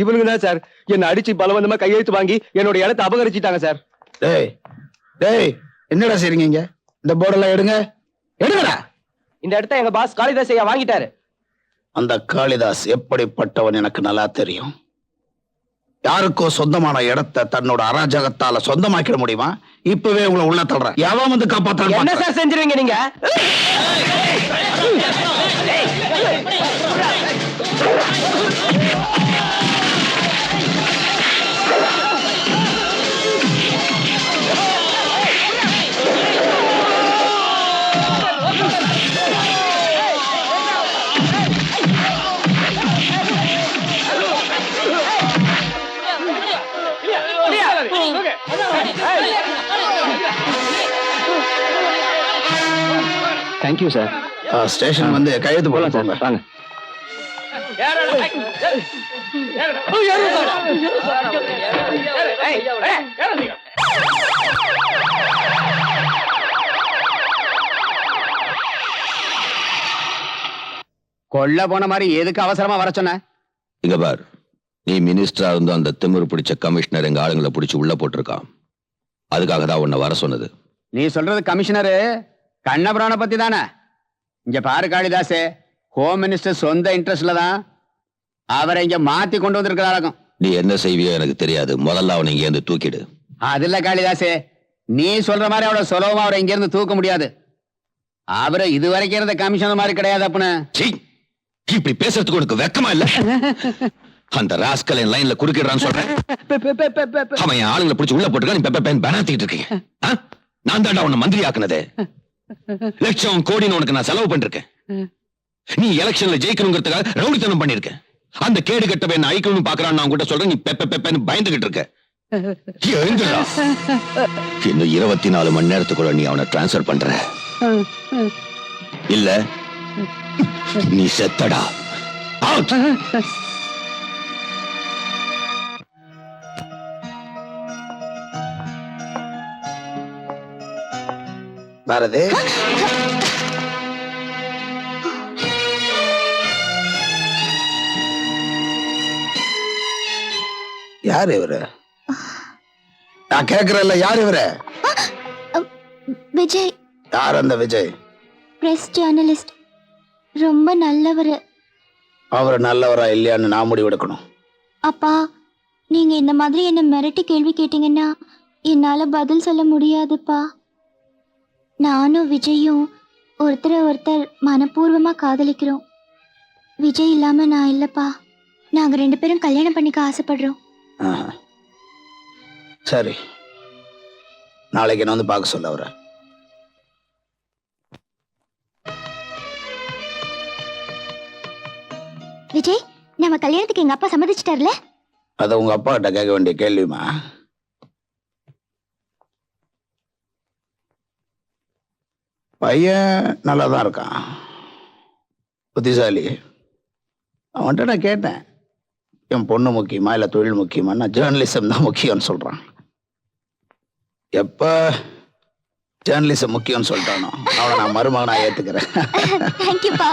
இவனுங்க தான் சார் என்ன அடிச்சு பலவந்தமா கையெழுத்து வாங்கி என்னோட இடத்தை அபகரிச்சிட்டாங்க சார். டேய் டேய் என்னடா செய்றீங்க இங்க? இந்த போர்டெல்லாம் எடுங்க, எடுங்கடா. இந்த இடத்த எங்க பாஸ் காளிதாஸ் ஐயா வாங்கிட்டாரு. அந்த காளிதாஸ் எப்படிப்பட்டவன் எனக்கு நல்லா தெரியும். யாருக்கோ சொந்தமான இடத்தை தன்னோட அராஜகத்தால சொந்தமாக்கிட முடியுமா? இப்பவே உங்களை உள்ள தள்ளுறேன். எவன் வந்து காப்பாத்த? என்ன சார் செஞ்சிருவீங்க நீங்க? Thank you sir. ஸ்டேஷன் வந்து கையெழுத்து போலாம் சார். வாங்க. கொல்ல போன மாதிரி எதுக்கு அவசரமா வர சொன்ன? இங்க பார், நீ மினிஸ்டரா இருந்து அந்த திமிரு பிடிச்ச கமிஷனர் எங்க ஆளுங்களை பிடிச்சு உள்ள போட்டிருக்கான். அதுக்காக தான் உன்னை வர சொன்னது. நீ சொல்றது கமிஷனரு கண்ணபுரான பத்தி தானே? இங்க பாரு காளிதாசே, ஹோம் மினிஸ்டர் சொந்த இன்ட்ரெஸ்ட்ல தான் அவரை இங்க மாத்தி கொண்டு வந்திருக்கிறாராக்கும். நீ என்ன செய்வியோ எனக்கு தெரியாது. முதல்ல அவனை இங்க இருந்து தூக்கிடு. அதுல காளிதாசே, நீ சொல்ற மாதிரி அவளை சுலபமா அவரை இங்க இருந்து தூக்க முடியாது. அவரை இதுவரைக்கும் இருந்த கமிஷனர் மாதிரி கிடையாது. அப்பனு இப்படி பேசுறதுக்கு உனக்கு வெக்கமா இல்ல? அந்த ராஸ்கல் என் லைன்ல குறுக்கிடுறான்னு சொல்றேன். அவன் என் ஆளுங்களை பிடிச்சி உள்ள போட்டுருக்கான். நீ பேனாத்திட்டு இருக்கீங்க. நான் தாண்டா உன்னை மந்திரி ஆக்குனதே. லட்சம் கோடின்னு உனக்கு நான் செலவு பண்ணிருக்கேன். நீ எலெக்ஷன்ல ஜெயிக்கணுங்கிறதுக்காக ரவுடித்தனம் பண்ணிருக்க. அந்த கேடு கட்டவை என்ன ஐக்கணும்னு பாக்குறான்னு நான் உங்ககிட்ட சொல்றேன். நீ பெப்பன்னு பயந்துகிட்டு இருக்க. இன்னும் 24 மணி நேரத்துக்குள்ள நீ அவனை டிரான்ஸ்பர் பண்ற இல்ல நீ செத்தடா. பாரதி, யார் இவரு? நான் கேக்குறேன்ல, யார் இவரு? விஜய். யார் அந்த விஜய்? Press journalist. ரொம்ப நல்லவர். அவர் நல்லவரா இல்லையான்னு நான் முடிவெடுக்கணும். அப்பா, நீங்க இந்த மாதிரி என்ன மிரட்டி கேள்வி கேட்டீங்கன்னா என்னால பதில் சொல்ல முடியாதுப்பா. நானும் விஜயும் ஒருத்தர் மனப்பூர்வமா காதலிக்கிறோம். விஜய் இல்லாம நான் இல்லப்பா. நாங்க 2 பேரும் கல்யாணம் பண்ணிக்க ஆசைப்படுறோம். சரி, நாளைக்கு என்ன வந்து பார்க்க சொல்ல அவரை. விஜய், நம்ம கல்யாணத்துக்கு எங்க அப்பா சம்மதிச்சிட்டார்ல? அத உங்க அப்பா கிட்ட கேட்க வேண்டிய கேள்விமா. பையன் நல்லாதான் இருக்கான், புத்திசாலி. அவன்கிட்ட நான் கேட்டேன், என் பொண்ணு முக்கியமா இல்ல தொழில் முக்கியமா? நான் ஜேர்னலிசம் தான் முக்கியம்னு சொல்றான். எப்ப ஜேர்னலிசம் முக்கியம்னு சொல்லிட்டானோ அவனை நான் மருமகனா ஏத்துக்கிறேன். தேங்க்யூப்பா.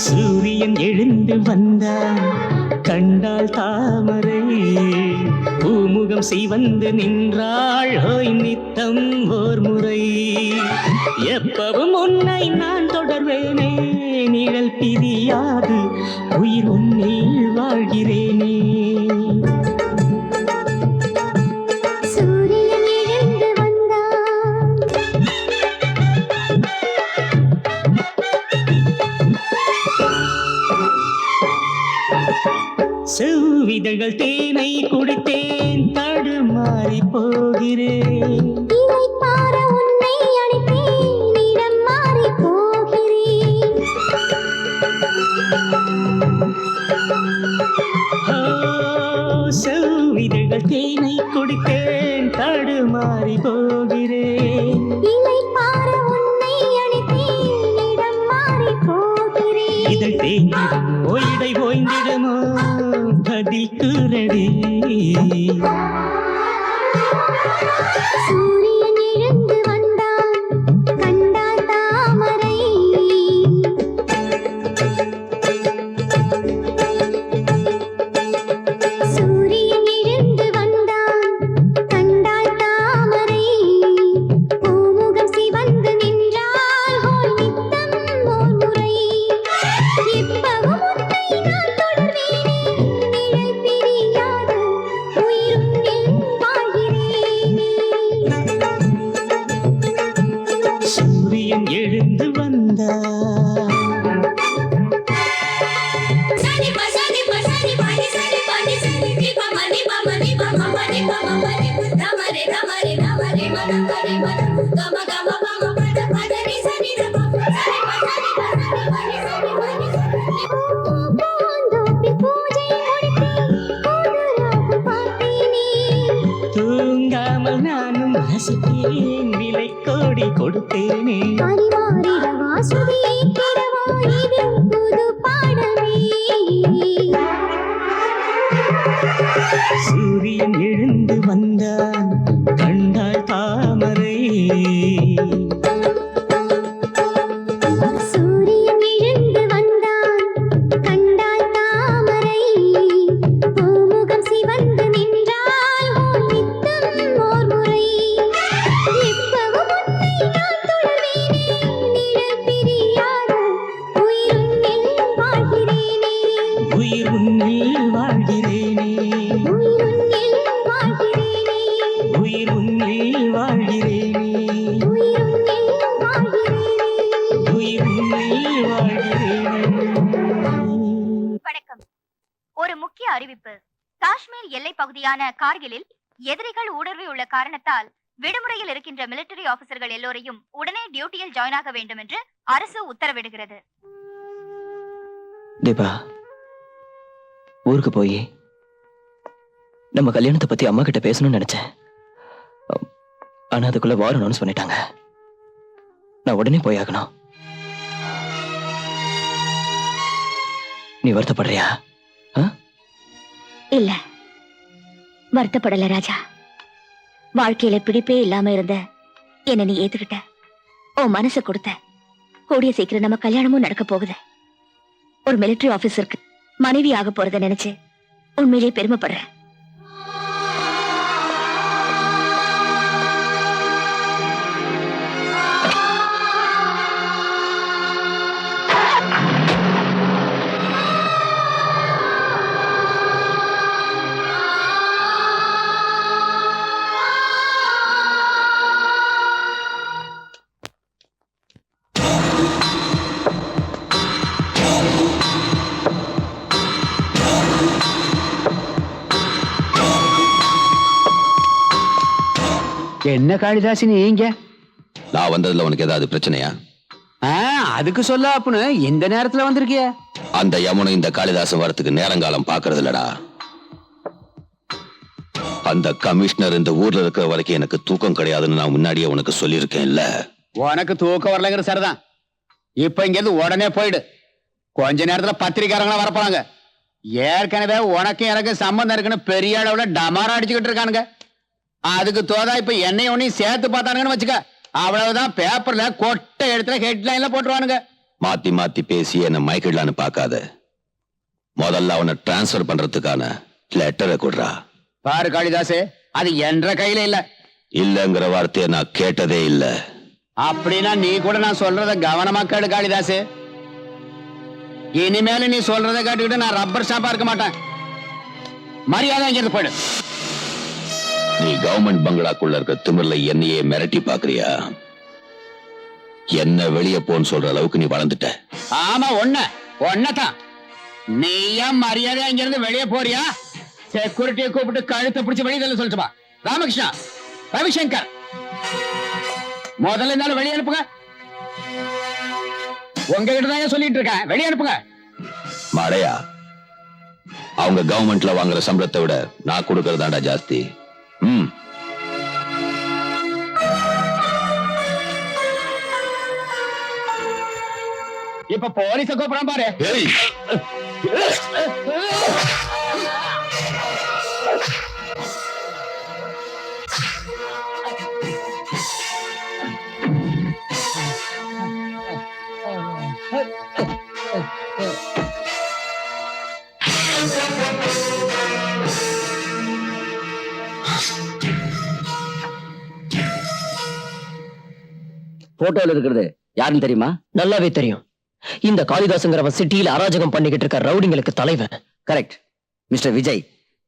சூரியன் எழுந்து வந்தான் கண்டாள் தாமரை பூமுகம் சிவந்து நின்றாள் ஓய் நித்தம் ஓர் முறை எப்பவும் உன்னை நான் தொடர்வேனே நிழல் பிரியாது உயிர் உன்னில் வாழ்கிறேனே சூரியன் எழுந்து வந்தான் செவ்விதழ்கள் தேனை குடித்தேன் தடுமாறி போகிறேன் இதை பார உன்னை அழைத்தேன் இடம் மாறி போகிறேன் செவ்விதழ்கள் தேனை குடித்தேன் தடுமாறி போகிறேன் இதை பார உன்னை அழைத்தேன் இடம் மாறி போகிறேன் இதழ் தேங்கிடுமோ இடை ஓய்ந்திடுமோ பதில் கூறடி சூரியன் எழுந்து வந்தான் கண்டாள் தாமரை சூரியன் எழுந்து வந்தான் கண்டாள் தாமரை பூமுகம் சிவந்து நின்றாள் போல் நித்தம் ஓர் முறை இப்பவும் உன்னை நான் தொடர்வேனே நிழல் பிரியாது உயிருன்னில் வாழ்கிறேனே சூரியன் எழுந்து வந்தார் சனி ப சனி ப சனி பனி சனி பனி சனி தி ப மனி ப மனி ப ம மனி ப ம மனி ப த மரே த மரே த மரே ம த மரே ம த க ம க ம ப ம ப த ப த ni சனி த ப சனி ப சனி ப சனி பனி சனி பனி சனி பூந்தோப்பி பூஜை முடித்தேன் புதுராகம் பார்த்தேனே தூங்காமல் நானும் ரசித்தேன் விலை கோடி கொடுத்தேனே பரிமாறிடவா சுதியை கிடவா இது புது பாடமே சூரியன் எழுந்து வந்தான் கண்டாள் தாமரை சூரியன் எழுந்து வந்தான் கண்டாள் தாமரை பூமுகம் சிவந்து நின்றாள் போல் நித்தம் ஓர் முறை எப்பவும் உன்னை நான் தொடர்வேனே நிழல் பிரியாது உயிருன்னில் வாழ்கிறேனே உயிர் உன்னில் வாழ்கிறேனே உயிருன்னில் வாழ்கிறேனே உயிர் உன்னில் வாழ்கிறேனே உயிருன்னில் வாழ்கிறேனே உயிர் உன்னில் வாழ்கிறேனே வணக்கம். ஒரு முக்கிய அறிவிப்பு. காஷ்மீர் எல்லை பகுதியான கார்கிலில் எதிரிகள் ஊடுருவி உள்ள காரணத்தால் விடுமுறையில் இருக்கின்ற மிலிட்டரி ஆபீசர்கள் எல்லோரையும் உடனே டியூட்டியில் ஜாயின் ஆக வேண்டும் என்று அரசு உத்தரவிடுகிறது. தீபா ஊருக்கு போய் நம்ம கல்யாணத்தை பத்தி அம்மா கிட்ட பேசணும்னு நினைச்சேன். ஆனா அதுக்குள்ள வார் அனௌன்ஸ் பண்ணிட்டாங்க. நான் உடனே போய் ஆகணும். நீ வருத்தப்படுறியா? இல்ல, வருத்தப்படல ராஜா. வாழ்க்கையில பிடிப்பே இல்லாம இருந்த என்ன நீ ஏத்துக்கிட்ட, உன் மனசை கொடுத்த. கூடிய சீக்கிரம் நம்ம கல்யாணமும் நடக்க போகுது. ஒரு மிலிட்டரி ஆபீசருக்கு மனைவி ஆக போறத நினைச்சு உண்மையிலேயே பெருமைப்படுறேன். என்ன காளிதாசி நீங்க? நான் வந்ததுல உனக்கு ஏதாவது பிரச்சனையா? அதுக்கு சொல்ல அப்புன்னு எந்த நேரத்துல வந்திருக்கிய? அந்த யமுனை இந்த காளிதாசன் வரத்துக்கு நேரங்காலம் பாக்குறது இல்லடா. அந்த கமிஷனர் இந்த ஊர்ல இருக்கிற வரைக்கும் எனக்கு தூக்கம் கிடையாதுன்னு நான் முன்னாடியே உனக்கு சொல்லியிருக்கேன் இல்ல. உனக்கு தூக்கம் வரலங்கிற சரிதான். இப்ப இங்க இருந்து உடனே போயிடு. கொஞ்ச நேரத்துல பத்திரிக்காரங்களா வரப்போறாங்க. ஏற்கனவே உனக்கு எனக்கு சம்பந்தம் இருக்குன்னு பெரிய அளவுல டமாரா அடிச்சுக்கிட்டு இருக்கானுங்க. அதுக்கு தோதா இப்ப என்னையும் ஒன்னையும் சேர்த்து பார்த்தானுங்கன்னு வச்சுக்க, அவ்வளவுதான். பேப்பர்ல கொட்டை இடத்துல ஹெட்லைன்ல போட்டுருவானுங்க. மாத்தி மாத்தி பேசி என்ன மயக்கிடலான்னு பார்க்காத. முதல்ல அவனை டிரான்ஸ்பர் பண்றதுக்கான லெட்டரை கொடுறா. பாரு காளிதாசே, அது என்ற கையில இல்ல. இல்லங்கிற வார்த்தையை நான் கேட்டதே இல்ல. அப்படின்னா நீ கூட நான் சொல்றத கவனமா கேளு காளிதாசே. இனிமேல நீ சொல்றதை கேட்டுக்கிட்டு நான் ரப்பர் ஸ்டாம்பா இருக்க மாட்டேன். மரியாதை இங்கிருந்து போயிடு. நீ கவர்மெண்ட் பங்களாக்குள்ள இருக்க திமிர்ல என்னையே மிரட்டி பாக்குறியா? என்ன வெளியே போன்னு சொல்ற அளவுக்கு நீ வளர்ந்துட்ட. ஆமா, ஒன்னதான். நீ ஏன் மரியாதையா இங்கிருந்து வெளியே போறியா? செக்யூரிட்டியை கூப்பிட்டு கழுத்தை பிடிச்சு வெளியே சொல்லிட்டுமா. ராமகிருஷ்ணா, ரவிசங்கர், முதல்ல இருந்தாலும் வெளியே அனுப்புங்க. உங்ககிட்ட தான் சொல்லிட்டு இருக்கேன், வெளியே அனுப்புங்க. மழையா, அவங்க கவர்மெண்ட்ல வாங்குற சம்பளத்தை விட நான் கொடுக்கறதாண்டா ஜாஸ்தி. இப்ப போலீஸ கூப்பிடாம பாரு. போட்டோல இருக்கிறது யாருன்னு தெரியுமா? நல்லாவே தெரியும். இந்த காளிதாசுங்கிறவன் சிட்டியில அராஜகம் பண்ணிக்கிட்டு இருக்க ரவுடிங்களுக்கு தலைவன். Correct mister Vijay.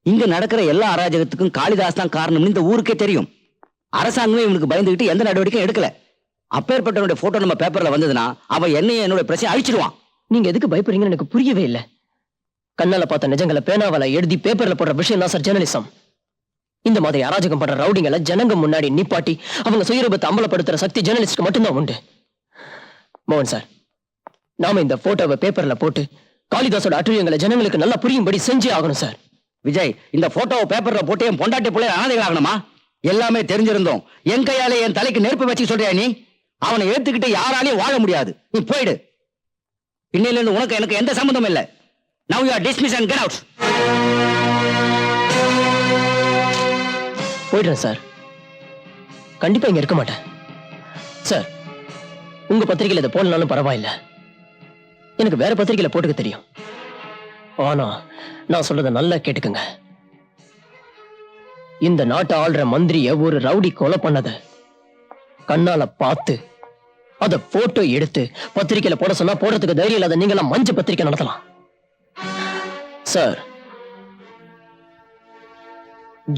இங்க நடக்கிற எல்லா அராஜகத்துக்கும் காளிதாஸ் தான் காரணம்னு இந்த ஊருக்கே தெரியும். அரசாங்கமே இவனுக்கு பயந்துகிட்டு எந்த நடவடிக்கையும் எடுக்கல. அப்பேற்பட்டவனுடைய போட்டோ நம்ம பேப்பர்ல வந்ததுன்னா அவன் என்னைய என்னோட பிரச்சனை அழிச்சிடுவான். நீங்க எதுக்கு பயப்படுறீங்கன்னு எனக்கு புரியவே இல்லை. கண்ணால பார்த்த நிஜங்களை பேனாவால எழுதி பேப்பர்ல போடுற விஷயம் தான் சார் ஜெர்னலிசம். இந்த மாதிரி அராஜகம் பண்ற ரவுடிங்களை ஜனங்க முன்னாடி நிப்பாட்டி அவங்க சுயரூபத்தை அம்பலப்படுத்துற சக்தி ஜெர்னலிஸ்ட்க்கு மட்டும்தான் உண்டு. மோகன் சார், நாம இந்த போட்டோவை பேப்பர்ல போட்டு காளிதாசோட அட்டுழியங்களை ஜனங்களுக்கு நல்லா புரியும்படி செஞ்சே ஆகணும் சார். விஜய், இந்த போட்டோவை பேப்பர்ல போட்டு என் பொண்டாட்டி போல அனாதைகள் ஆகணுமா? எல்லாமே தெரிஞ்சிருந்தோம். என் கையாலே என் தலைக்கு நெருப்பு வச்சு சொல்றியா நீ? அவனை ஏத்துக்கிட்டு யாராலையும் வாழ முடியாது. நீ போயிடு. இன்னையில இருந்து உனக்கு எனக்கு எந்த சம்பந்தம் இல்லை. Now you are dismissed and get out. போயிடுறேன் சார். கண்டிப்பா இங்க இருக்க மாட்டேன் சார். உங்க பத்திரிகையில இதை போடனாலும் பரவாயில்ல. எனக்கு வேற பத்திரிகையில போட்டுக்க தெரியும். ஆனா நான் சொல்றத நல்லா கேட்டுக்கங்க. இந்த நாட்டை ஆள்ற மந்திரிய ஒரு ரவுடி கொலை பண்ணத கண்ணால பார்த்து அத போட்டோ எடுத்து பத்திரிகையில போட சொன்னா போடுறதுக்கு தைரியம் இல்லாத நீங்க எல்லாம் மஞ்ச பத்திரிகை நடத்தலாம் சார்.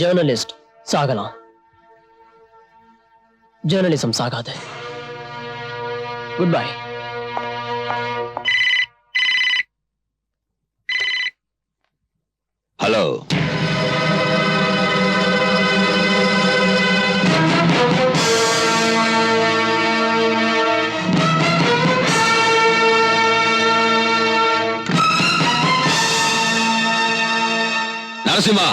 ஜேர்னலிஸ்ட் சாகலாம், ஜேர்னலிசம் சாகாது. Good bye. ஹலோ, நரசிம்மா.